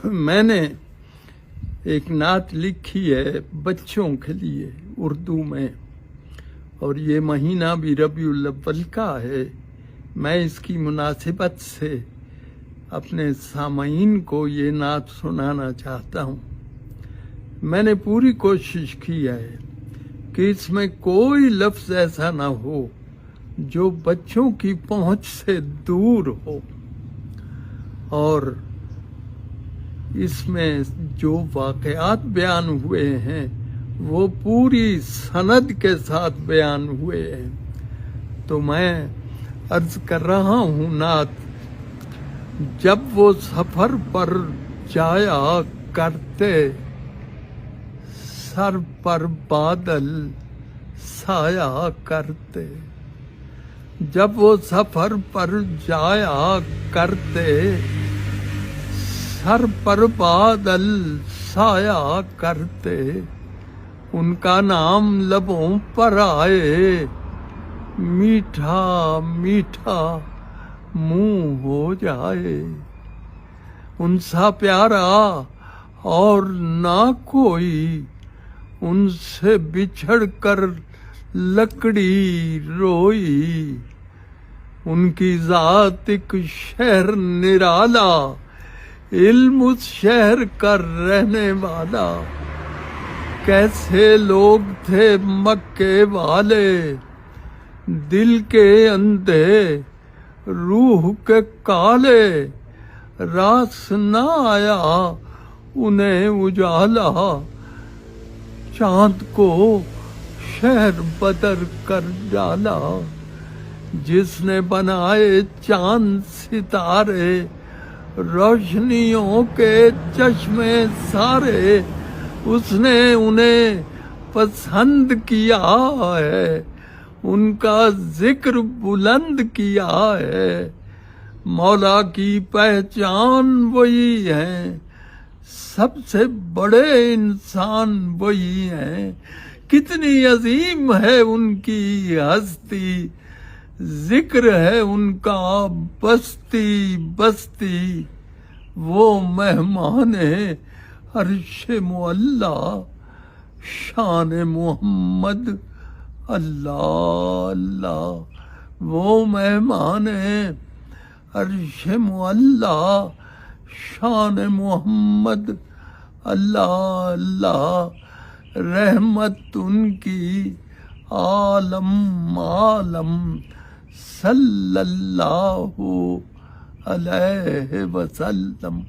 میں نے ایک نعت لکھی ہے بچوں کے لیے اردو میں، اور یہ مہینہ بھی ربیع الاول کا ہے۔ میں اس کی مناسبت سے اپنے سامعین کو یہ نعت سنانا چاہتا ہوں۔ میں نے پوری کوشش کی ہے کہ اس میں کوئی لفظ ایسا نہ ہو جو بچوں کی پہنچ سے دور ہو، اور اس میں جو واقعات بیان ہوئے ہیں وہ پوری سند کے ساتھ بیان ہوئے ہیں۔ تو میں عرض کر رہا ہوں نعت: جب وہ سفر پر جایا کرتے، سر پر بادل سایہ کرتے۔ جب وہ سفر پر جایا کرتے، سر پر بادل سایہ کرتے۔ ان کا نام لبوں پر آئے، میٹھا میٹھا منہ ہو جائے۔ ان سا پیارا اور نہ کوئی، ان سے بچھڑ کر لکڑی روئی۔ ان کی ذات ایک شہر نرالا، علم اس شہر کا رہنے والا۔ کیسے لوگ تھے مکے والے، دل کے اندھے روح کے کالے۔ راس نہ آیا انہیں اجالا، چاند کو شہر بدر کر ڈالا۔ جس نے بنائے چاند ستارے، روشنیوں کے چشمے سارے، اس نے انہیں پسند کیا ہے، ان کا ذکر بلند کیا ہے۔ مولا کی پہچان وہی ہے، سب سے بڑے انسان وہی ہیں۔ کتنی عظیم ہے ان کی ہستی، ذکر ہے ان کا بستی بستی۔ وہ مہمان عرش معلا، شان محمد اللہ اللہ۔ وہ مہمان عرش معلا، شان محمد اللہ اللہ۔ رحمت ان کی عالم عالم، صلی اللہ علیہ وسلم۔